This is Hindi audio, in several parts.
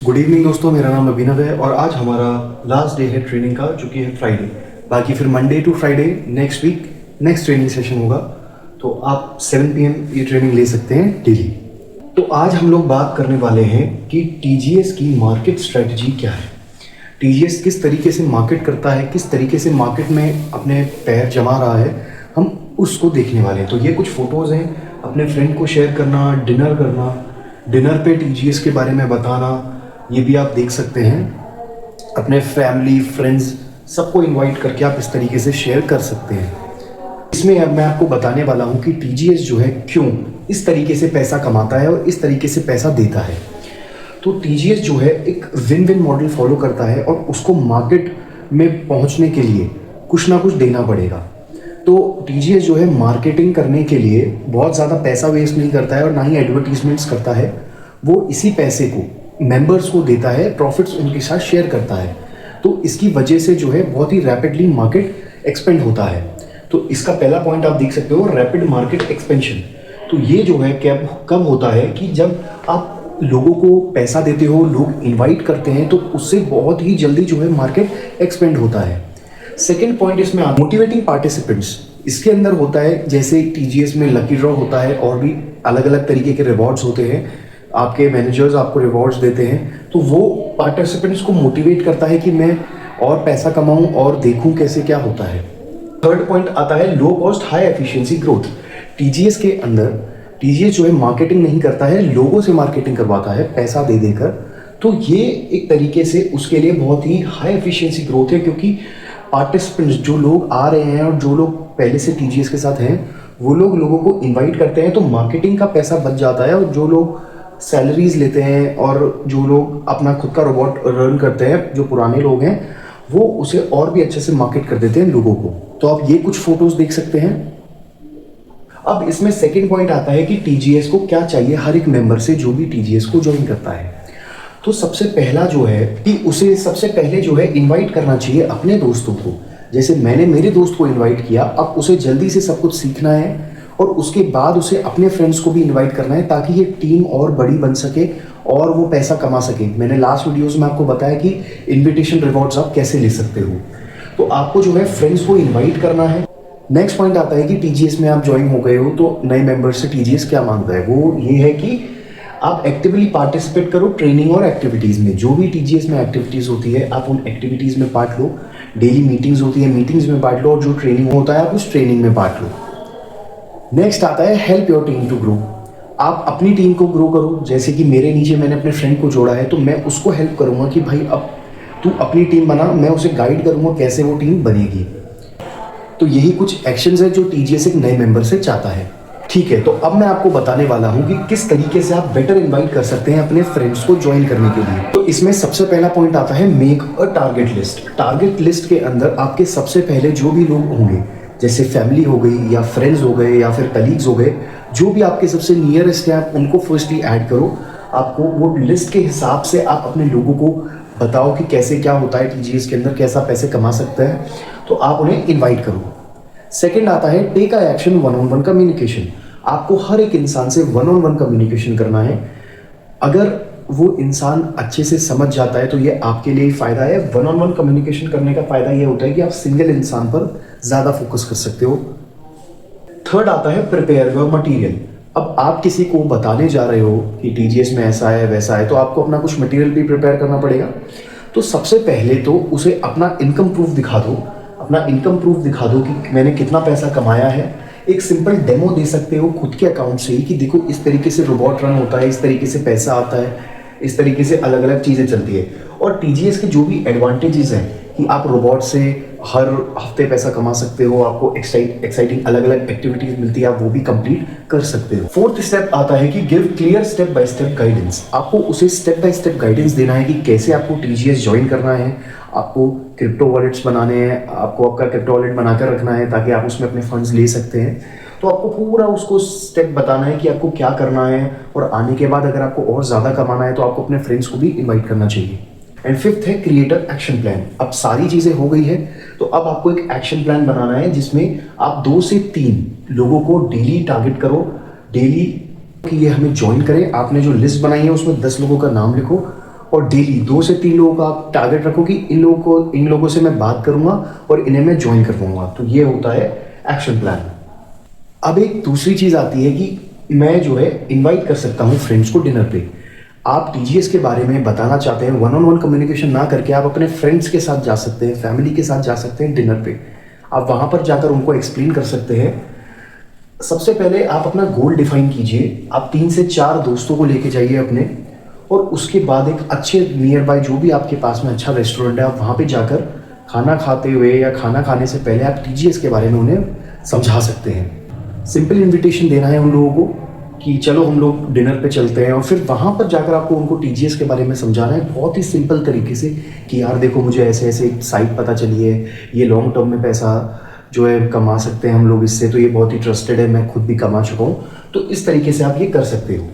गुड इवनिंग दोस्तों, मेरा नाम अभिनव है और आज हमारा लास्ट डे है ट्रेनिंग का, जो कि है फ्राइडे। बाकी फिर Monday to Friday next week next training session होगा, तो आप 7 PM ये ट्रेनिंग ले सकते हैं डेली। तो आज हम लोग बात करने वाले हैं कि TGS की मार्केट स्ट्रेटजी क्या है। TGS किस तरीके से मार्केट करता है, किस तरीके से मार्केट में अपने पैर जमा रहा है, हम उसको देखने वाले हैं। तो ये कुछ फ़ोटोज़ हैं, अपने फ्रेंड को शेयर करना, डिनर करना, डिनर पे TGS के बारे में बताना, ये भी आप देख सकते हैं। अपने फैमिली फ्रेंड्स सबको इनवाइट करके आप इस तरीके से शेयर कर सकते हैं। इसमें अब मैं आपको बताने वाला हूँ कि TGS जो है क्यों इस तरीके से पैसा कमाता है और इस तरीके से पैसा देता है। तो TGS जो है एक विन विन मॉडल फॉलो करता है और उसको मार्केट में पहुँचने के लिए कुछ ना कुछ देना पड़ेगा। तो TGS जो है मार्केटिंग करने के लिए बहुत ज़्यादा पैसा वेस्ट नहीं करता है और ना ही एडवर्टीजमेंट्स करता है। वो इसी पैसे को मेंबर्स को देता है, प्रॉफिट्स उनके साथ शेयर करता है। तो इसकी वजह से जो है बहुत ही रैपिडली मार्केट एक्सपेंड होता है। तो इसका पहला पॉइंट आप देख सकते हो, रैपिड मार्केट एक्सपेंशन। तो ये जो है कब होता है कि जब आप लोगों को पैसा देते हो, लोग इनवाइट करते हैं, तो उससे बहुत ही जल्दी जो है मार्केट एक्सपेंड होता है। सेकेंड पॉइंट इसमें मोटिवेटिंग पार्टिसिपेंट्स। इसके अंदर होता है जैसे TGS में लकी ड्रॉ होता है और भी अलग अलग तरीके के रिवॉर्ड्स होते हैं। आपके मैनेजर्स आपको रिवॉर्ड्स देते हैं, तो वो पार्टिसिपेंट्स को मोटिवेट करता है कि मैं और पैसा कमाऊं और देखूं कैसे क्या होता है। थर्ड पॉइंट आता है low cost high efficiency growth. TGS के अंदर TGS जो है मार्केटिंग नहीं करता है, लोगों से मार्केटिंग करवाता है पैसा दे देकर। तो ये एक तरीके से उसके लिए बहुत ही हाई एफिशिएंसी ग्रोथ है, क्योंकि पार्टिसिपेंट्स जो लोग आ रहे हैं और जो लोग पहले से TGS के साथ हैं, वो लोग लोगों को इन्वाइट करते हैं, तो मार्केटिंग का पैसा बच जाता है। और जो लोग सैलरीज लेते हैं और जो लोग अपना खुद का रोबोट रन करते हैं, जो पुराने लोग हैं, वो उसे और भी अच्छे से मार्केट कर देते हैं लोगों को। तो आप ये कुछ फोटोज देख सकते हैं। अब इसमें सेकंड पॉइंट आता है कि TGS को क्या चाहिए हर एक मेंबर से जो भी TGS को ज्वाइन करता है। तो सबसे पहला जो है कि उसे सबसे पहले जो है इन्वाइट करना चाहिए अपने दोस्तों को। जैसे मैंने मेरे दोस्त को इन्वाइट किया, अब उसे जल्दी से सब कुछ सीखना है और उसके बाद उसे अपने फ्रेंड्स को भी इनवाइट करना है, ताकि ये टीम और बड़ी बन सके और वो पैसा कमा सके। मैंने लास्ट वीडियोस में आपको बताया कि इनविटेशन रिवॉर्ड्स आप कैसे ले सकते हो। तो आपको जो है फ्रेंड्स को इनवाइट करना है। नेक्स्ट पॉइंट आता है कि TGS में आप ज्वाइन हो गए हो, तो नए मेंबर्स से TGS क्या मांगता है, वो ये है कि आप एक्टिवली पार्टिसिपेट करो ट्रेनिंग और एक्टिविटीज़ में। जो भी TGS में एक्टिविटीज़ होती है, आप उन एक्टिविटीज़ में पार्ट लो। डेली मीटिंग्स होती है, मीटिंग्स में पार्ट लो, और जो ट्रेनिंग होता है आप उस ट्रेनिंग में पार्ट लो। नेक्स्ट आता है help your team to grow. आप अपनी टीम को ग्रो करो। जैसे कि मेरे नीचे मैंने अपने फ्रेंड को जोड़ा है, तो मैं उसको हेल्प करूंगा कि भाई अब तू अपनी टीम बना, मैं उसे गाइड करूंगा कैसे वो टीम बनेगी। तो यही कुछ एक्शंस है जो TGS एक नए मेंबर से चाहता है। ठीक है, तो अब मैं आपको बताने वाला हूं कि किस तरीके से आप बेटर इन्वाइट कर सकते हैं अपने फ्रेंड्स को ज्वाइन करने के लिए। तो इसमें सबसे पहला पॉइंट आता है make a target list. Target list के अंदर आपके सबसे पहले जो भी लोग होंगे, जैसे फैमिली हो गई या फ्रेंड्स हो गए या फिर कलीग्स हो गए, जो भी आपके सबसे नियरेस्ट हैं, आप उनको फर्स्टली ऐड करो। आपको वो लिस्ट के हिसाब से आप अपने लोगों को बताओ कि कैसे क्या होता है TGS के अंदर, कैसा पैसे कमा सकते हैं, तो आप उन्हें इन्वाइट करो। सेकेंड आता है take a action one on one communication. आपको हर एक इंसान से वन ऑन वन कम्युनिकेशन करना है। अगर वो इंसान अच्छे से समझ जाता है तो ये आपके लिए ही फ़ायदा है। वन ऑन वन कम्युनिकेशन करने का फ़ायदा ये होता है कि आप सिंगल इंसान पर ज़्यादा फोकस कर सकते हो। थर्ड आता है प्रिपेयर योर मटेरियल। अब आप किसी को बताने जा रहे हो कि TGS में ऐसा है वैसा है, तो आपको अपना कुछ मटेरियल भी प्रिपेयर करना पड़ेगा। तो सबसे पहले तो उसे अपना इनकम प्रूफ दिखा दो। अपना इनकम प्रूफ दिखा दो कि मैंने कितना पैसा कमाया है। एक सिंपल डेमो दे सकते हो खुद के अकाउंट से ही कि देखो इस तरीके से रोबोट रन होता है, इस तरीके से पैसा आता है, इस तरीके से अलग अलग चीज़ें चलती है। और TGS के जो भी एडवांटेजेस हैं कि आप रोबोट से हर हफ्ते पैसा कमा सकते हो, आपको एक्साइटिंग अलग अलग एक्टिविटीज मिलती है, आप वो भी कंप्लीट कर सकते हो। फोर्थ स्टेप आता है कि give clear step by step guidance. आपको उसे स्टेप बाय स्टेप गाइडेंस देना है कि कैसे आपको TGS ज्वाइन करना है, आपको क्रिप्टो वॉलेट्स बनाने हैं, आपको आपका क्रिप्टो वॉलेट बनाकर रखना है ताकि आप उसमें अपने फंड्स ले सकते हैं। तो आपको पूरा उसको स्टेप बताना है कि आपको क्या करना है, और आने के बाद अगर आपको और ज़्यादा कमाना है तो आपको अपने फ्रेंड्स को भी इन्वाइट करना चाहिए। एंड फिफ्थ है क्रिएट अ एक्शन प्लान। अब सारी चीज़ें हो गई है, तो अब आपको एक एक्शन प्लान बनाना है जिसमें आप 2 से 3 लोगों को डेली टारगेट करो। डेली कि ये हमें ज्वाइन करें। आपने जो लिस्ट बनाई है उसमें 10 लोगों का नाम लिखो और डेली 2 से 3 लोगों का आप टारगेट रखो कि इन लोगों से मैं बात करूंगा और इन्हें मैं ज्वाइन करवाऊंगा। तो ये होता है एक्शन प्लान। अब एक दूसरी चीज़ आती है कि मैं जो है इनवाइट कर सकता हूँ फ्रेंड्स को डिनर पे। आप टीजीएस के बारे में बताना चाहते हैं, वन ऑन वन कम्युनिकेशन ना करके आप अपने फ्रेंड्स के साथ जा सकते हैं, फैमिली के साथ जा सकते हैं डिनर पे। आप वहाँ पर जाकर उनको एक्सप्लेन कर सकते हैं। सबसे पहले आप अपना गोल डिफाइन कीजिए। आप 3 से 4 दोस्तों को लेके जाइए अपने, और उसके बाद एक अच्छे नियर बाय जो भी आपके पास में अच्छा रेस्टोरेंट है, आप वहाँ पे जाकर खाना खाते हुए या खाना खाने से पहले आप टीजीएस के बारे में उन्हें समझा सकते हैं। सिंपल इनविटेशन देना है उन लोगों को कि चलो हम लोग डिनर पे चलते हैं, और फिर वहाँ पर जाकर आपको उनको टीजीएस के बारे में समझाना है बहुत ही सिंपल तरीके से कि यार देखो मुझे ऐसे ऐसे साइट पता चली है, ये लॉन्ग टर्म में पैसा जो है कमा सकते हैं हम लोग इससे, तो ये बहुत ही ट्रस्टेड है, मैं खुद भी कमा चुका हूँ। तो इस तरीके से आप ये कर सकते हो।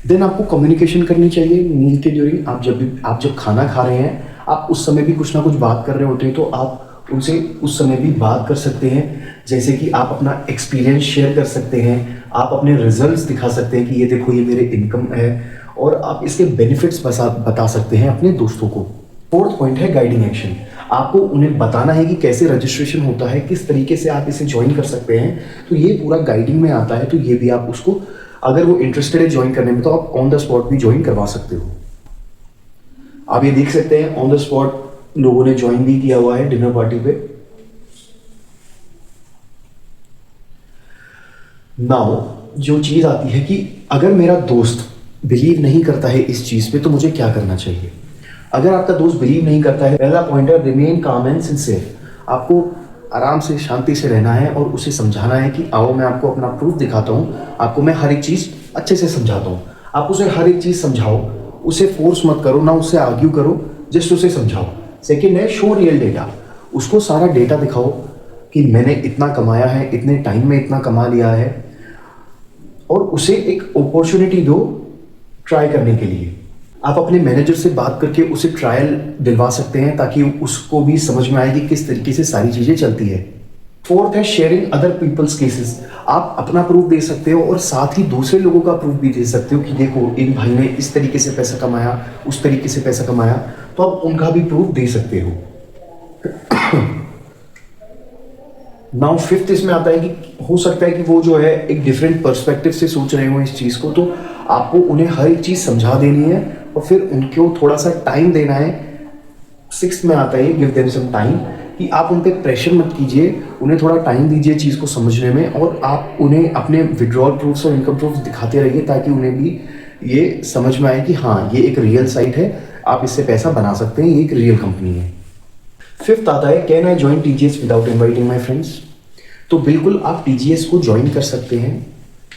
देन आपको कम्युनिकेशन करनी चाहिए मील के ड्यूरिंग। आप जब खाना खा रहे हैं, आप उस समय भी कुछ ना कुछ बात कर रहे होते हैं, तो आप उनसे उस समय भी बात कर सकते हैं। जैसे कि आप अपना एक्सपीरियंस शेयर कर सकते हैं, आप अपने रिजल्ट्स दिखा सकते हैं कि ये देखो ये मेरे इनकम है, और आप इसके बेनिफिट्स बता सकते हैं अपने दोस्तों को। 4th पॉइंट है गाइडिंग एक्शन। आपको उन्हें बताना है कि कैसे रजिस्ट्रेशन होता है, किस तरीके से आप इसे ज्वाइन कर सकते हैं। तो ये पूरा गाइडिंग में आता है, तो ये भी आप उसको, अगर वो इंटरेस्टेड है ज्वाइन करने में, तो आप ऑन द स्पॉट भी ज्वाइन करवा सकते हो। आप ये देख सकते हैं ऑन द स्पॉट लोगों ने ज्वाइन भी किया हुआ है डिनर पार्टी पे। नाउ जो चीज आती है कि अगर मेरा दोस्त बिलीव नहीं करता है इस चीज पे, तो मुझे क्या करना चाहिए। अगर आपका दोस्त बिलीव नहीं करता है, पहला पॉइंट है रिमेन काम एंड सिंसियर। आपको आराम से शांति से रहना है और उसे समझाना है कि आओ मैं आपको अपना प्रूफ दिखाता हूँ, आपको मैं हर एक चीज़ अच्छे से समझाता हूँ। आप उसे हर एक चीज़ समझाओ, उसे फोर्स मत करो, ना उससे आर्ग्यू करो, जस्ट उसे समझाओ। सेकेंड है शो रियल डेटा। उसको सारा डेटा दिखाओ कि मैंने इतना कमाया है, इतने टाइम में इतना कमा लिया है, और उसे एक अपॉर्चुनिटी दो ट्राई करने के लिए। आप अपने मैनेजर से बात करके उसे ट्रायल दिलवा सकते हैं ताकि उसको भी समझ में आए कि किस तरीके से सारी चीज़ें चलती है। 4th है शेयरिंग अदर पीपल्स केसेस। आप अपना प्रूफ दे सकते हो और साथ ही दूसरे लोगों का प्रूफ भी दे सकते हो कि देखो इन भाई ने इस तरीके से पैसा कमाया, उस तरीके से पैसा कमाया, तो आप उनका भी प्रूफ दे सकते हो। नाउ 5th इसमें आता है कि हो सकता है कि वो जो है एक डिफरेंट पर्सपेक्टिव से सोच रहे हो इस चीज़ को, तो आपको उन्हें हर एक चीज़ समझा देनी है और फिर उनको थोड़ा सा टाइम देना है। 6th में आता है गिव देम सम टाइम, कि आप उन पर प्रेशर मत कीजिए, उन्हें थोड़ा टाइम दीजिए चीज़ को समझने में, और आप उन्हें अपने विड्रॉल प्रूफ्स और इनकम प्रूफ्स दिखाते रहिए ताकि उन्हें भी ये समझ में आए कि हाँ ये एक रियल साइट है, आप इससे पैसा बना सकते हैं, ये एक रियल कंपनी है। 5th आता है can I join TGS without inviting my friends. तो बिल्कुल आप टीजीएस को ज्वाइन कर सकते हैं,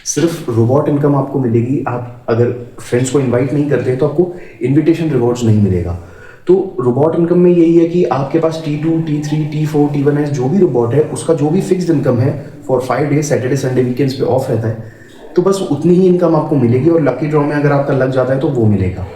सिर्फ रोबोट इनकम आपको मिलेगी। आप अगर फ्रेंड्स को इनवाइट नहीं करते हैं तो आपको इनविटेशन रिवॉर्ड्स नहीं मिलेगा। तो रोबोट इनकम में यही है कि आपके पास T2, T3, T4, T1S जो भी रोबोट है उसका जो भी फिक्स्ड इनकम है for 5 days, Saturday Sunday weekends पे ऑफ रहता है, तो बस उतनी ही इनकम आपको मिलेगी, और लकी ड्रॉ में अगर आपका लग जाता है तो वो मिलेगा।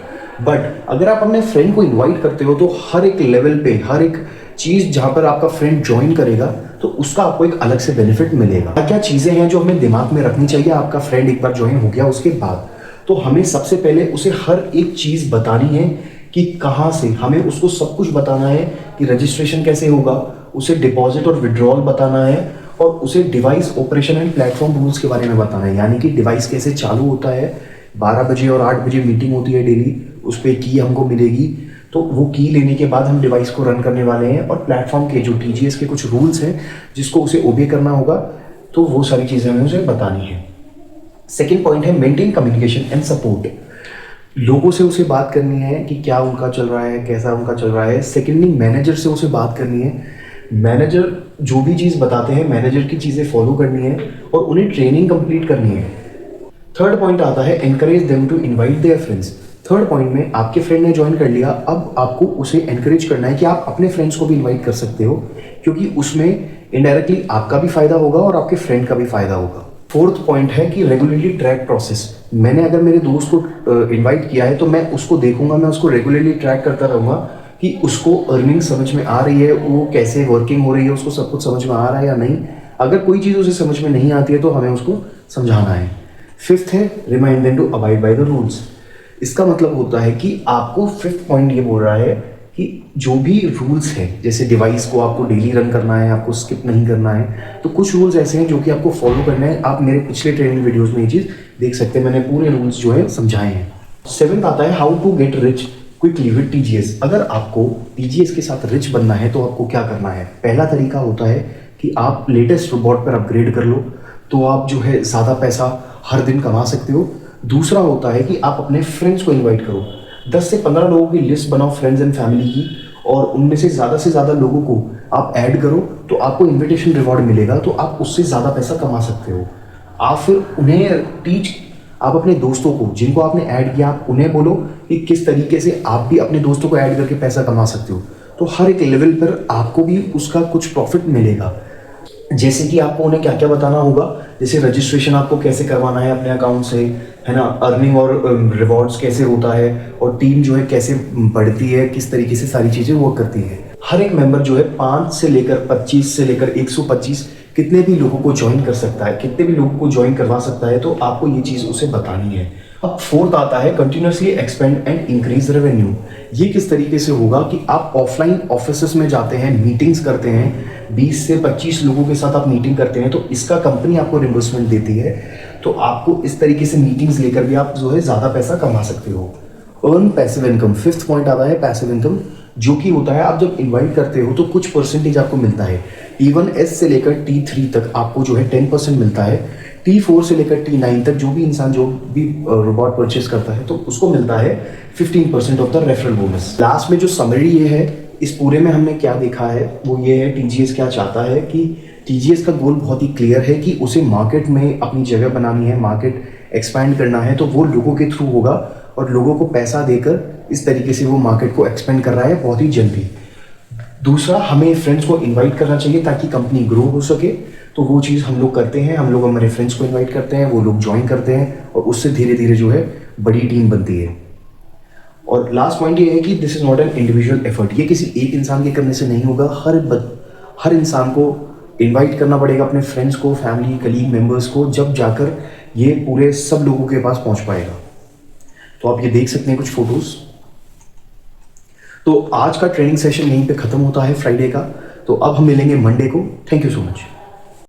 बट अगर आप अपने फ्रेंड को इन्वाइट करते हो तो हर एक लेवल पे, हर एक चीज़ जहाँ पर आपका फ्रेंड ज्वाइन करेगा तो उसका आपको एक अलग से बेनिफिट मिलेगा। क्या क्या चीज़ें हैं जो हमें दिमाग में रखनी चाहिए आपका फ्रेंड एक बार ज्वाइन हो गया उसके बाद, तो हमें सबसे पहले उसे हर एक चीज़ बतानी है कि कहाँ से, हमें उसको सब कुछ बताना है कि रजिस्ट्रेशन कैसे होगा, उसे डिपॉजिट और विड्रॉल बताना है, और उसे device operation and platform rules के बारे में बताना है, यानी कि डिवाइस कैसे चालू होता है। 12 बजे और 8 बजे मीटिंग होती है डेली, उस पर की हमको मिलेगी, तो वो की लेने के बाद हम डिवाइस को रन करने वाले हैं, और प्लेटफॉर्म के जो टीजीएस के कुछ रूल्स हैं जिसको उसे ओबे करना होगा, तो वो सारी चीज़ें हमें उसे बतानी है। सेकेंड पॉइंट है मेंटेन कम्युनिकेशन एंड सपोर्ट। लोगों से उसे बात करनी है कि क्या उनका चल रहा है, कैसा उनका चल रहा है। सेकेंडली मैनेजर से उसे बात करनी है, मैनेजर जो भी चीज़ बताते हैं मैनेजर की चीज़ें फॉलो करनी है और उन्हें ट्रेनिंग कंप्लीट करनी है। थर्ड पॉइंट आता है encourage them to invite their friends. Third point में आपके फ्रेंड ने ज्वाइन कर लिया, अब आपको उसे एनकरेज करना है कि आप अपने फ्रेंड्स को भी इनवाइट कर सकते हो, क्योंकि उसमें इनडायरेक्टली आपका भी फायदा होगा और आपके फ्रेंड का भी फायदा होगा। फोर्थ पॉइंट है कि रेगुलरली ट्रैक प्रोसेस। मैंने अगर मेरे दोस्त को इनवाइट किया है तो मैं उसको देखूंगा, मैं उसको रेगुलरली ट्रैक करता रहूँगा कि उसको अर्निंग समझ में आ रही है, वो कैसे वर्किंग हो रही है, उसको सब कुछ समझ में आ रहा है या नहीं। अगर कोई चीज़ उसे समझ में नहीं आती है तो हमें उसको समझाना है। फिफ्थ है remind them to abide by the rules. इसका मतलब होता है कि आपको फिफ्थ पॉइंट ये बोल रहा है कि जो भी रूल्स हैं, जैसे डिवाइस को आपको डेली रन करना है, आपको स्किप नहीं करना है, तो कुछ रूल्स ऐसे हैं जो कि आपको फॉलो करना है। आप मेरे पिछले ट्रेनिंग वीडियोस में ये चीज़ देख सकते हैं, मैंने पूरे रूल्स जो है समझाए हैं। सेवेंथ आता है how to get rich quickly with TGS. अगर आपको टीजीएस के साथ रिच बनना है तो आपको क्या करना है? पहला तरीका होता है कि आप लेटेस्ट रोबोट पर अपग्रेड कर लो, तो आप जो है ज़्यादा पैसा हर दिन कमा सकते हो। दूसरा होता है कि आप अपने फ्रेंड्स को इनवाइट करो, 10 से 15 लोगों की लिस्ट बनाओ फ्रेंड्स एंड फैमिली की, और उनमें से ज़्यादा लोगों को आप ऐड करो, तो आपको इनविटेशन रिवॉर्ड मिलेगा, तो आप उससे ज़्यादा पैसा कमा सकते हो। आप फिर उन्हें आप अपने दोस्तों को जिनको आपने ऐड किया, आप उन्हें बोलो कि किस तरीके से आप भी अपने दोस्तों को ऐड करके पैसा कमा सकते हो। तो हर एक लेवल पर आपको भी उसका कुछ प्रॉफिट मिलेगा। जैसे कि आपको उन्हें क्या क्या बताना होगा, जैसे रजिस्ट्रेशन आपको कैसे करवाना है अपने अकाउंट से, है ना, अर्निंग और रिवॉर्ड्स कैसे होता है, और टीम जो है कैसे बढ़ती है, किस तरीके से सारी चीज़ें वर्क करती है। हर एक मेंबर जो है 5 से लेकर 25 से लेकर 125 कितने भी लोगों को ज्वाइन कर सकता है, कितने भी लोगों को ज्वाइन करवा सकता है, तो आपको ये चीज़ उसे बतानी है। अब फोर्थ आता है continuously expand and increase revenue. ये किस तरीके से होगा कि आप ऑफलाइन ऑफिसेस में जाते हैं, मीटिंग्स करते हैं, 20 से 25 लोगों के साथ आप मीटिंग करते हैं, तो इसका कंपनी आपको रिम्बर्समेंट देती है। तो आपको इस तरीके से मीटिंग्स लेकर भी आप जो है ज़्यादा पैसा कमा सकते हो। Earn passive income, fifth point आता है पैसिव इनकम, जो कि होता है आप जब इन्वाइट करते हो तो कुछ परसेंटेज आपको मिलता है। T1S से लेकर T3 तक आपको जो है 10% मिलता है। T4 से लेकर T9 तक जो भी इंसान जो भी रोबोट परचेस करता है तो उसको मिलता है 15% of the referral bonus. Last में जो समरी ये है, इस पूरे में हमने क्या देखा है वो ये है, टीजीएस क्या चाहता है कि टीजीएस का गोल बहुत ही क्लियर है कि उसे मार्केट में अपनी जगह बनानी है, मार्केट एक्सपैंड करना है, तो वो लोगों के थ्रू होगा और लोगों को पैसा देकर इस तरीके से वो मार्केट को एक्सपेंड कर रहा है बहुत ही जल्दी। दूसरा, हमें फ्रेंड्स को इनवाइट करना चाहिए ताकि कंपनी ग्रो हो सके, तो वो चीज़ हम लोग करते हैं। हम लोग हमारे फ्रेंड्स को इनवाइट करते हैं, वो लोग ज्वाइन करते हैं और उससे धीरे धीरे जो है बड़ी टीम बनती है। और लास्ट पॉइंट ये है कि this is not an individual effort, ये किसी एक इंसान के करने से नहीं होगा। हर इंसान को इनवाइट करना पड़ेगा, अपने फ्रेंड्स को, फैमिली, कलीग, मेंबर्स को, जब जाकर ये पूरे सब लोगों के पास पहुंच पाएगा। तो आप ये देख सकते हैं कुछ फोटोज़। तो आज का ट्रेनिंग सेशन यहीं पे ख़त्म होता है फ्राइडे का। तो अब हम मिलेंगे मंडे को। Thank you so much.